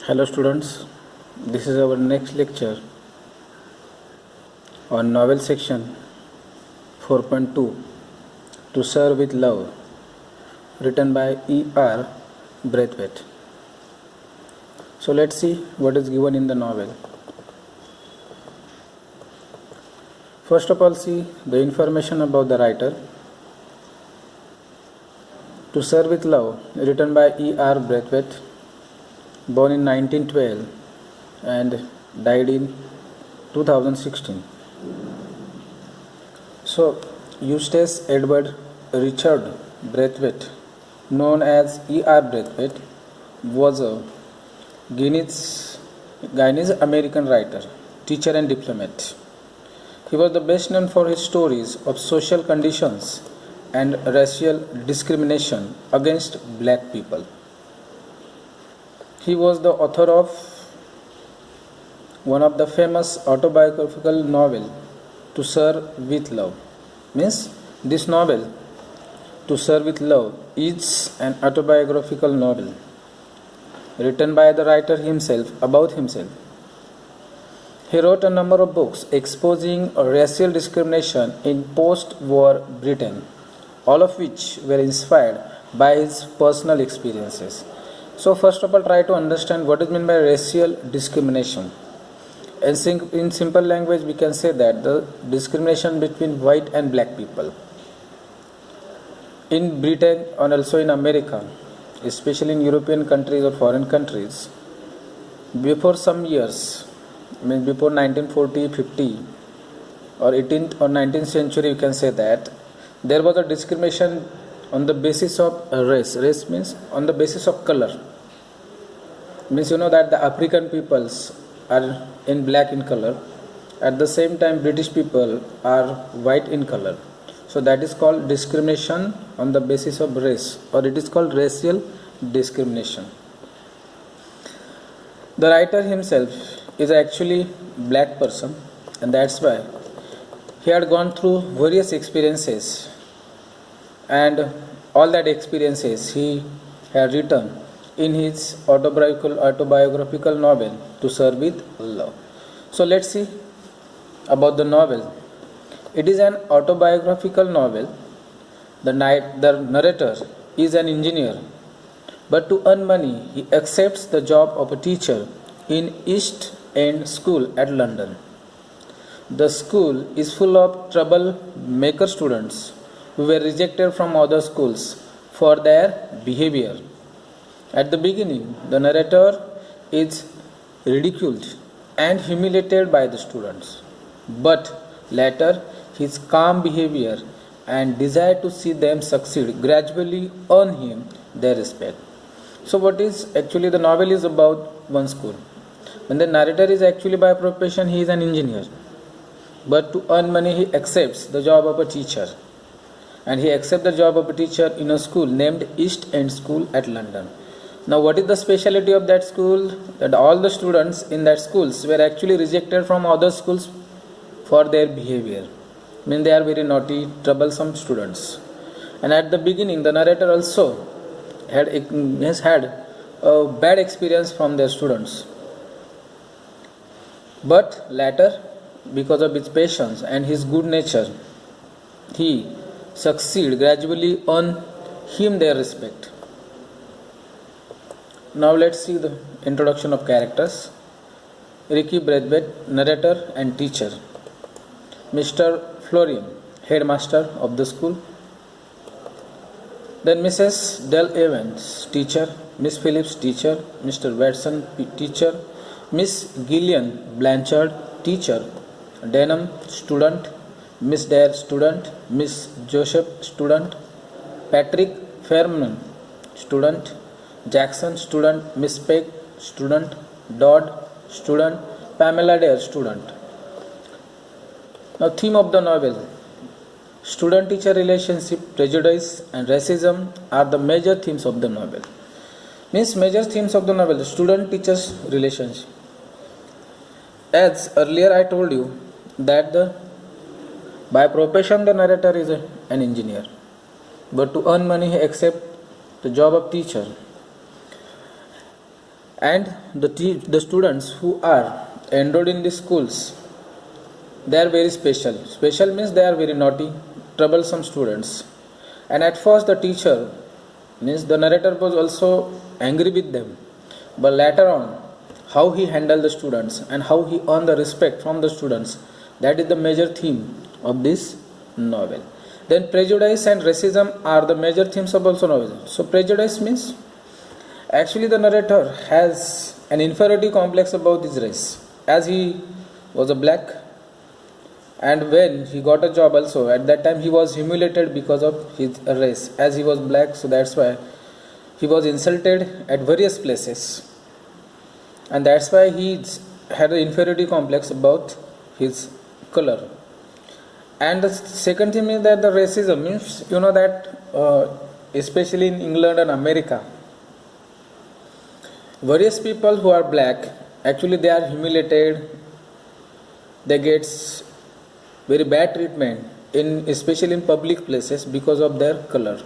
Hello students, this is our next lecture on novel section 4.2 To Serve with Love, written by E.R. Braithwaite. So let's see what is given in the novel. First of all, see the information about the writer. To Serve with Love, written by E.R. Braithwaite, born in 1912 and died in 2016. So, Eustace Edward Richard Braithwaite, known as E.R. Braithwaite, was a Guyanese American writer, teacher, and diplomat. He was the best known for his stories of social conditions and racial discrimination against black people. He was the author of one of the famous autobiographical novel, To Serve with Love. Means this novel, To Serve with Love, is an autobiographical novel written by the writer himself about himself. He wrote a number of books exposing racial discrimination in post-war Britain, all of which were inspired by his personal experiences. So first of all, try to understand what is meant by racial discrimination. In simple language, we can say that the discrimination between white and black people in Britain and also in America, especially in European countries or foreign countries, before some years, before 1940, 50 or 18th or 19th century, you can say that there was a discrimination on the basis of race. Race means on the basis of color. Means you know that the African peoples are in black in color. At the same time, British people are white in color. So that is called discrimination on the basis of race, or it is called racial discrimination. The writer himself is actually black person, and that's why he had gone through various experiences, and all that experiences he had written in his autobiographical novel To Serve with Love. So let's see about the novel. It is an autobiographical novel. The narrator is an engineer, but to earn money he accepts the job of a teacher in East End School at London. The school is full of troublemaker students who were rejected from other schools for their behavior. At the beginning, the narrator is ridiculed and humiliated by the students, but later his calm behavior and desire to see them succeed gradually earn him their respect. So what is actually the novel is about one school. When the narrator is actually by profession he is an engineer, but to earn money he accepts the job of a teacher, and he accepts the job of a teacher in a school named East End School at London. Now what is the speciality of that school? That all the students in that schools were actually rejected from other schools for their behavior. I mean they are very naughty, troublesome students. And at the beginning the narrator also has had a bad experience from their students. But later, because of his patience and his good nature, he succeed gradually earn him their respect. Now let's see the introduction of characters. Ricky Braithwaite, narrator and teacher. Mr. Florian, headmaster of the school. Then Mrs. Dell Evans, teacher. Miss Phillips, teacher. Mr. Watson, teacher. Miss Gillian Blanchard, teacher. Denham, student. Miss Dare, student. Miss Joseph, student. Patrick Fairman, student. Jackson, student. Miss Peck, student. Dodd, student. Pamela Dare, student. Now theme of the novel. Student-teacher relationship, prejudice and racism are the major themes of the novel. Means major themes of the novel, student-teacher's relationship. As earlier I told you that by profession the narrator is an engineer, but to earn money he accepts the job of teacher. And the students who are enrolled in these schools, they are very special. Special means they are very naughty, troublesome students. And at first, the teacher, means the narrator, was also angry with them. But later on, how he handled the students and how he earned the respect from the students, that is the major theme of this novel. Then prejudice and racism are the major themes of also novel. So prejudice means actually the narrator has an inferiority complex about his race, as he was a black, and when he got a job also at that time he was humiliated because of his race, as he was black, so that's why he was insulted at various places, and that's why he had an inferiority complex about his color. And the second thing is that the racism means, you know that especially in England and America, various people who are black, actually they are humiliated, they get very bad treatment in, especially in public places, because of their color.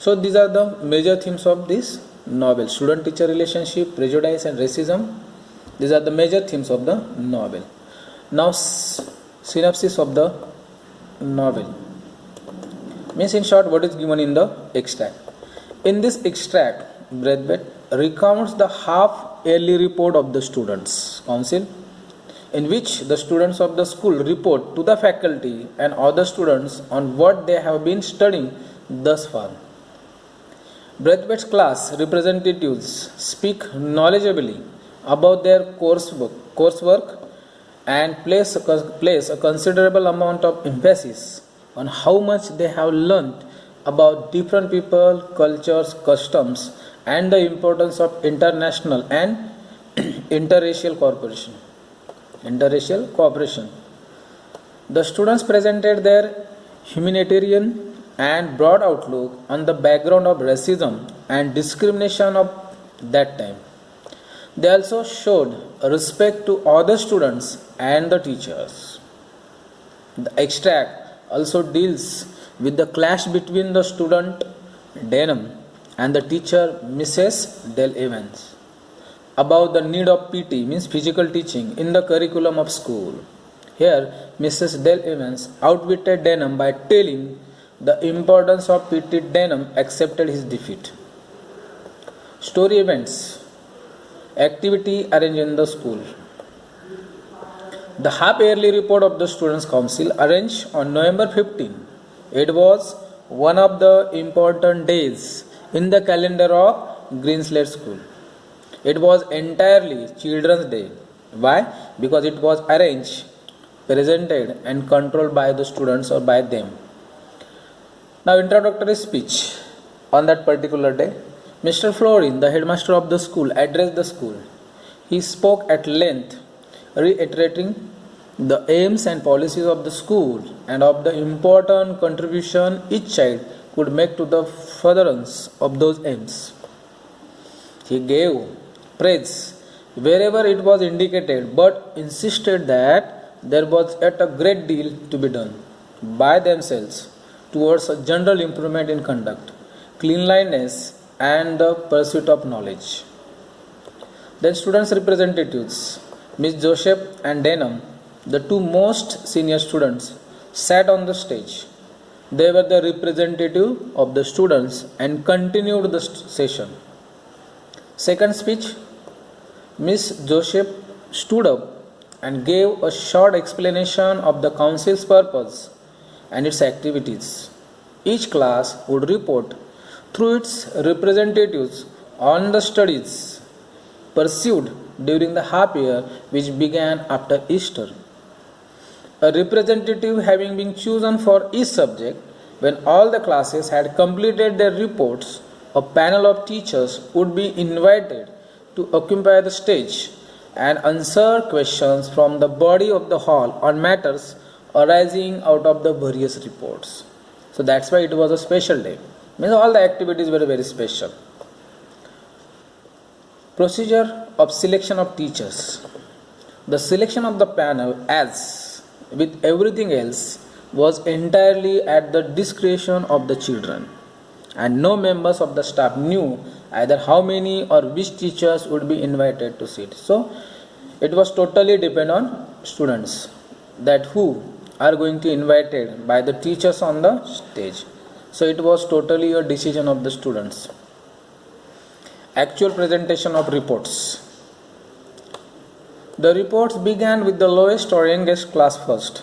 So these are the major themes of this novel: student teacher relationship, prejudice and racism. These are the major themes of the novel. Now synopsis of the novel means, in short, what is given in the extract. In this extract, Braithwaite recounts the half-yearly report of the Students' Council, in which the students of the school report to the faculty and other students on what they have been studying thus far. Braithwaite's class representatives speak knowledgeably about their coursework and place a considerable amount of emphasis on how much they have learned about different people, cultures, customs, and the importance of international and interracial cooperation. The students presented their humanitarian and broad outlook on the background of racism and discrimination of that time. They also showed respect to other students and the teachers. The extract also deals with the clash between the student Denham and the teacher Mrs. Dale Evans about the need of PT, means physical teaching, in the curriculum of school. Here, Mrs. Dale Evans outwitted Denham by telling the importance of PT. Denham accepted his defeat. Story events. Activity arranged in the school. The half-yearly report of the Students' Council arranged on November 15. It was one of the important days in the calendar of Greenslade School. It was entirely Children's Day. Why? Because it was arranged, presented and controlled by the students or by them. Now, introductory speech on that particular day. Mr. Florin, the headmaster of the school, addressed the school. He spoke at length, reiterating the aims and policies of the school and of the important contribution each child could make to the furtherance of those aims. He gave praise wherever it was indicated, but insisted that there was yet a great deal to be done by themselves towards a general improvement in conduct, cleanliness, and the pursuit of knowledge. Then students' representatives, Miss Joseph and Denham, the two most senior students, sat on the stage. They were the representative of the students and continued the session. Second speech, Miss Joseph stood up and gave a short explanation of the council's purpose and its activities. Each class would report through its representatives on the studies pursued during the half year which began after Easter. A representative having been chosen for each subject, when all the classes had completed their reports, a panel of teachers would be invited to occupy the stage and answer questions from the body of the hall on matters arising out of the various reports. So that's why it was a special day. Means all the activities were very special. Procedure of selection of teachers. The selection of the panel, as with everything else, was entirely at the discretion of the children, and no members of the staff knew either how many or which teachers would be invited to sit. So it was totally depend on students that who are going to invited by the teachers on the stage. So it was totally a decision of the students. Actual presentation of reports. The reports began with the lowest or youngest class first.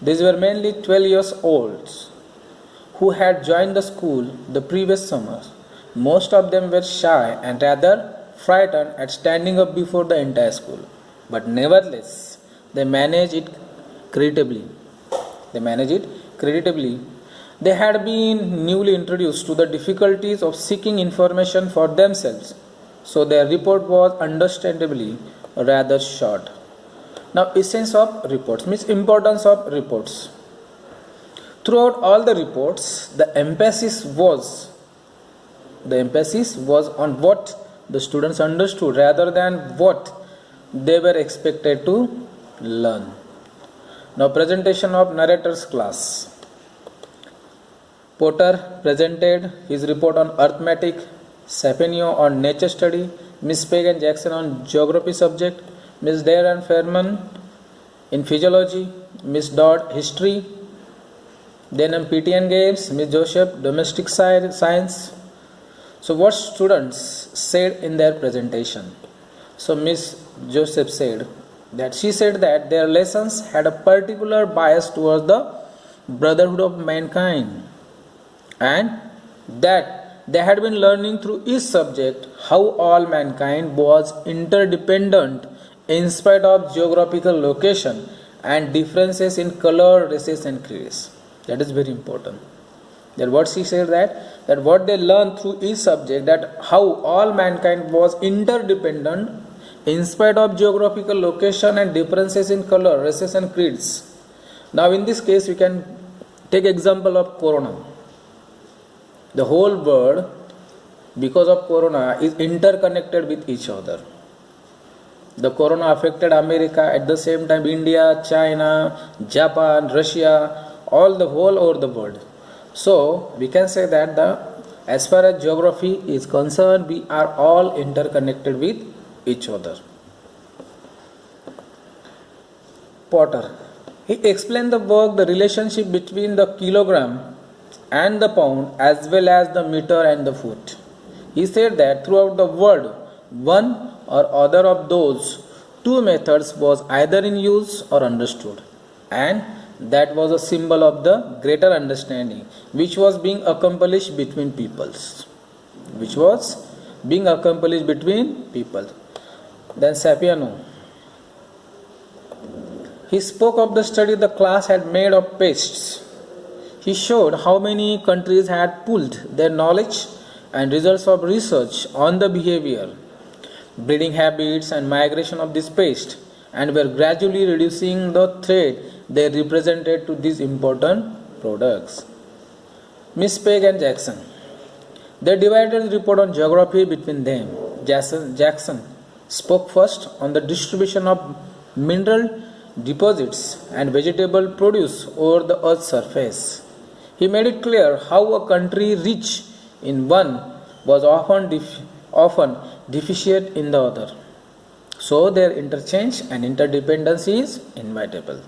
These were mainly 12 years olds who had joined the school the previous summer. Most of them were shy and rather frightened at standing up before the entire school. But nevertheless, they managed it creditably. They had been newly introduced to the difficulties of seeking information for themselves, so their report was understandably rather short. Now, essence of reports means importance of reports. Throughout all the reports, the emphasis was on what the students understood rather than what they were expected to learn. Now, presentation of narrator's class. Potter presented his report on arithmetic, Sapinio on nature study, Miss Peg and Jackson on geography subject, Miss Dare and Fairman in physiology, Miss Dodd history, then on PTN games, Miss Joseph domestic science. So what students said in their presentation? So Miss Joseph said that their lessons had a particular bias towards the brotherhood of mankind, and that they had been learning through each subject how all mankind was interdependent in spite of geographical location and differences in color, races and creeds. That is very important. That what she said that what they learned through each subject, that how all mankind was interdependent in spite of geographical location and differences in color, races and creeds. Now in this case we can take example of Corona. The whole world, because of Corona, is interconnected with each other. The Corona affected America, at the same time India, China, Japan, Russia, all the whole over the world. So we can say that as far as geography is concerned, we are all interconnected with each other. Potter, he explained the relationship between the kilogram and the pound as well as the meter and the foot. He said that throughout the world, one or other of those two methods was either in use or understood, and that was a symbol of the greater understanding which was being accomplished between peoples. Then Sappiano, he spoke of the study the class had made of pastes. He showed how many countries had pooled their knowledge and results of research on the behavior, breeding habits and migration of this paste, and were gradually reducing the threat they represented to these important products. Miss Peg and Jackson, they divided the report on geography between them. Jackson spoke first on the distribution of mineral deposits and vegetable produce over the earth's surface. He made it clear how a country rich in one was often deficient in the other. So their interchange and interdependence is inevitable.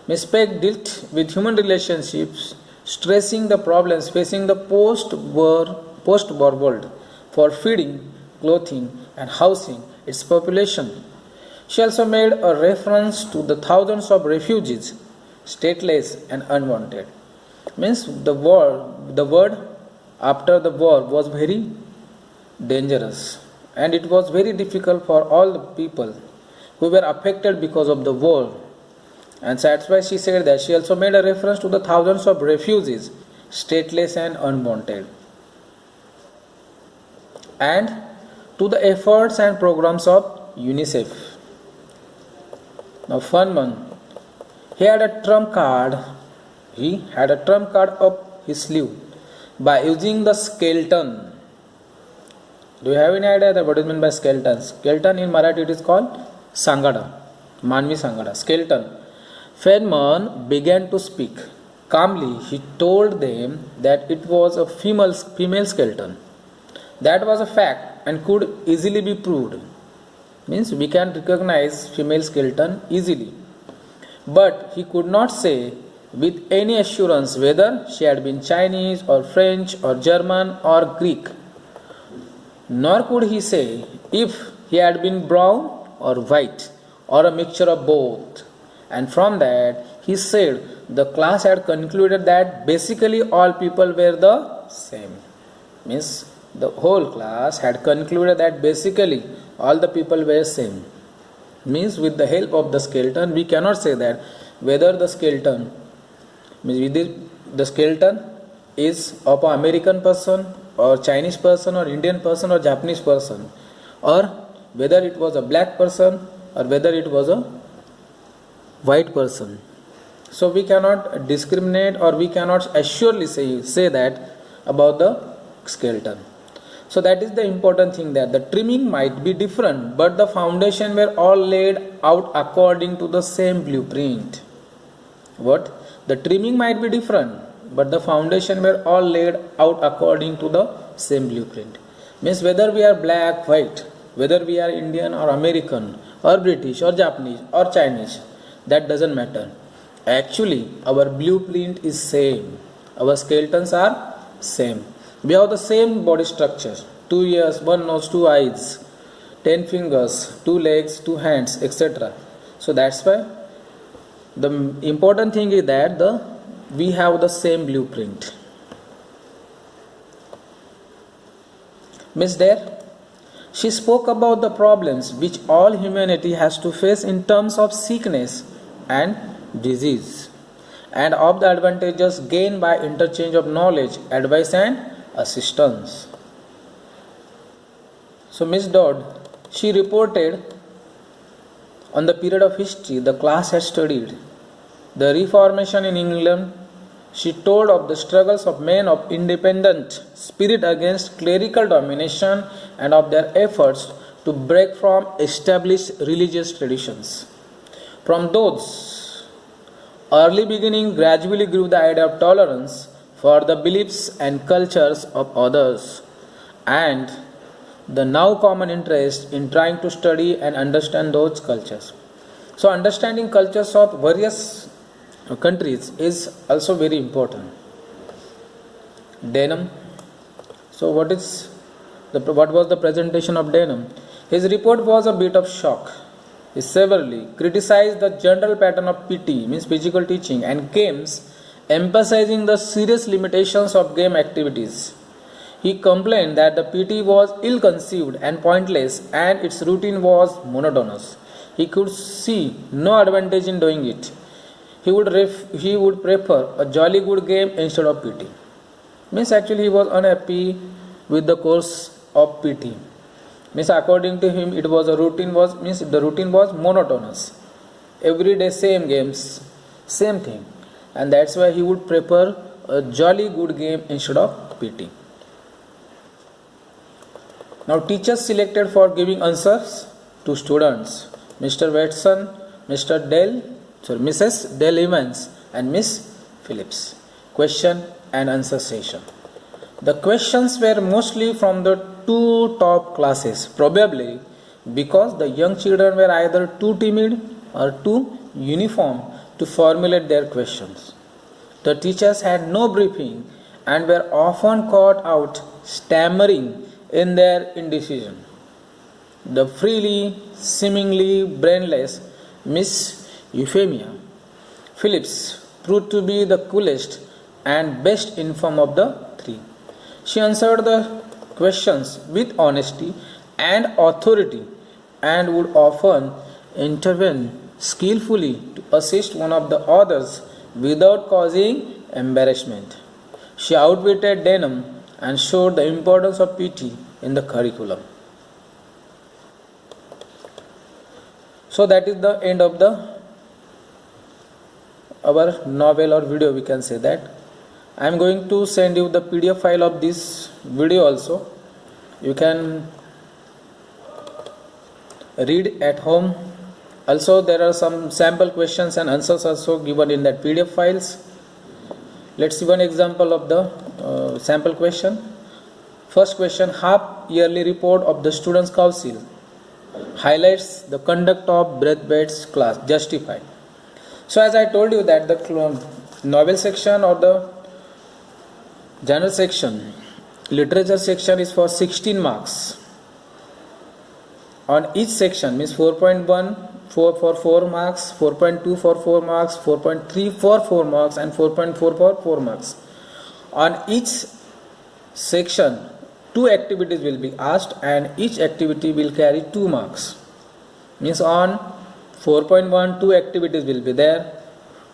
Miss Peg dealt with human relationships, stressing the problems facing the post-war world for feeding, clothing and housing its population. She also made a reference to the thousands of refugees, stateless and unwanted. Means the word after the war was very dangerous, and it was very difficult for all the people who were affected because of the war. And so that's why she said that she also made a reference to the thousands of refugees, stateless and unwanted, and to the efforts and programs of UNICEF. Now Feynman, he had a trump card up his sleeve by using the skeleton. Do you have any idea what is meant by skeleton? Skeleton in Marathi it is called Sangada, Manvi Sangada, skeleton. Feynman began to speak. Calmly, he told them that it was a female skeleton. That was a fact and could easily be proved. Means we can recognize female skeleton easily. But he could not say with any assurance whether she had been Chinese or French or German or Greek. Nor could he say if he had been brown or white or a mixture of both. And from that, he said the class had concluded that basically all people were the same. Means the whole class had concluded that basically all the people were same. Means with the help of the skeleton, we cannot say that whether the skeleton is of an American person or Chinese person or Indian person or Japanese person, or whether it was a black person or whether it was a white person. So we cannot discriminate or we cannot assuredly say that about the skeleton. So that is the important thing, that the trimming might be different but the foundation were all laid out according to the same blueprint. What? The trimming might be different but the foundation were all laid out according to the same blueprint. Means whether we are black, white, whether we are Indian or American or British or Japanese or Chinese, that doesn't matter. Actually our blueprint is same. Our skeletons are same. We have the same body structure: 2 ears, 1 nose, 2 eyes, 10 fingers, 2 legs, 2 hands, etc. So that's why the important thing is that we have the same blueprint. Miss there, she spoke about the problems which all humanity has to face in terms of sickness and disease, and of the advantages gained by interchange of knowledge, advice and assistance. So Miss Dodd, she reported on the period of history the class had studied, the Reformation in England. She told of the struggles of men of independent spirit against clerical domination and of their efforts to break from established religious traditions. From those early beginnings gradually grew the idea of tolerance for the beliefs and cultures of others, and the now common interest in trying to study and understand those cultures. So understanding cultures of various countries is also very important. Denham. So what was the presentation of Denham? His report was a bit of shock. He severely criticized the general pattern of PT, means physical teaching, and games, emphasizing the serious limitations of game activities. He complained that the PT was ill-conceived and pointless and its routine was monotonous. He could see no advantage in doing it. He would prefer a jolly good game instead of PT. Means actually he was unhappy with the course of PT. Means according to him the routine was monotonous. Every day same games, same thing. And that's why he would prefer a jolly good game instead of PT. Now teachers selected for giving answers to students: Mr. Watson, Mrs. Dell Evans and Miss Phillips. Question and answer session. The questions were mostly from the 2 top classes, probably because the young children were either too timid or too uniform to formulate their questions. The teachers had no briefing and were often caught out stammering in their indecision. The freely, seemingly brainless Miss Euphemia Phillips proved to be the coolest and best informed of the 3. She answered the questions with honesty and authority and would often intervene skillfully to assist one of the others without causing embarrassment. She outwitted Denham and showed the importance of PT in the curriculum. So that is the end of our novel or video, we can say that. I am going to send you the PDF file of this video also. You can read at home. Also there are some sample questions and answers also given in that PDF files. Let's see one example of the sample question. First question, half yearly report of the Students' Council highlights the conduct of breadth-based class. Justify. So as I told you that the novel section or the general section, literature section is for 16 marks. On each section means 4.1 for 4 marks, 4.2 for 4 marks, 4.3 for 4 marks and 4.4 for 4 marks. On each section 2 activities will be asked and each activity will carry 2 marks. Means on 4.1 2 activities will be there,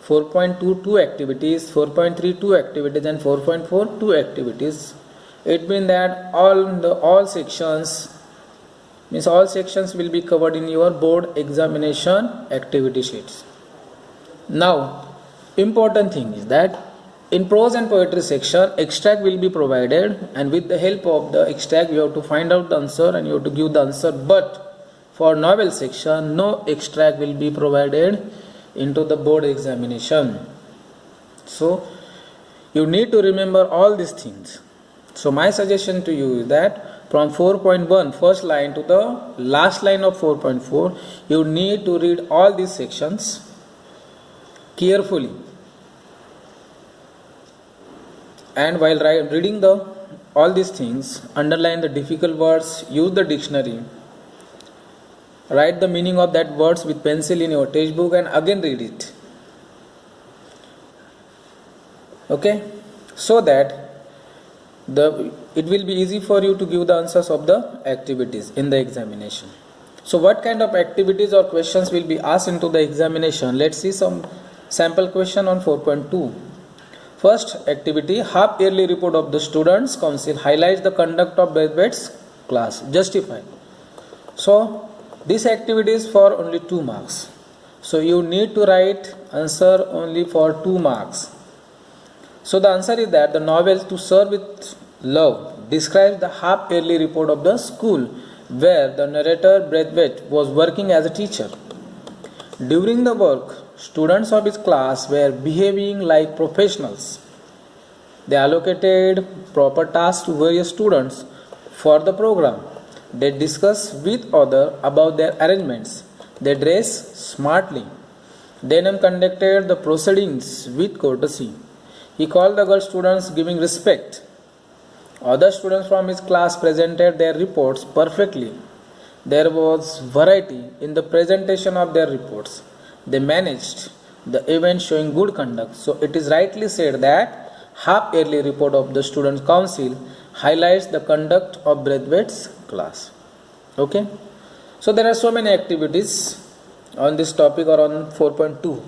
4.2 2 activities, 4.3 2 activities and 4.4 2 activities. It means that all sections will be covered in your board examination activity sheets. Now, important thing is that in prose and poetry section, extract will be provided, and with the help of the extract you have to find out the answer and you have to give the answer. But for novel section, no extract will be provided into the board examination. So you need to remember all these things. So my suggestion to you is that from 4.1 first line to the last line of 4.4, you need to read all these sections carefully. And while reading all these things, underline the difficult words, use the dictionary, write the meaning of that words with pencil in your textbook and again read it. Okay, so that it will be easy for you to give the answers of the activities in the examination. So what kind of activities or questions will be asked into the examination? Let's see some sample question on 4.2. First activity, half yearly report of the Students' Council highlights the conduct of breadth-based class. Justify. So this activity is for only 2 marks. So you need to write answer only for 2 marks. So the answer is that the novel To Serve with Love describes the half yearly report of the school where the narrator Braithwaite was working as a teacher. During the work, students of his class were behaving like professionals. They allocated proper tasks to various students for the program. They discuss with others about their arrangements. They dress smartly. Denham conducted the proceedings with courtesy. He called the girl students giving respect. Other students from his class presented their reports perfectly. There was variety in the presentation of their reports. They managed the event showing good conduct. So it is rightly said that half yearly report of the Students' Council highlights the conduct of Braithwaite's class. Okay. So there are so many activities on this topic or on 4.2.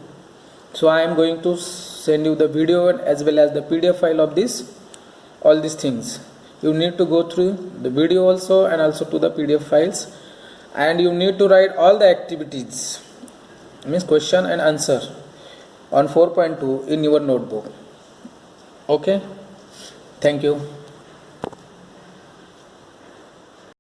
So I am going to send you the video as well as the PDF file of all these things. You need to go through the video also and also to the PDF files, and you need to write all the activities, means question and answer on 4.2 in your notebook. Okay, thank you.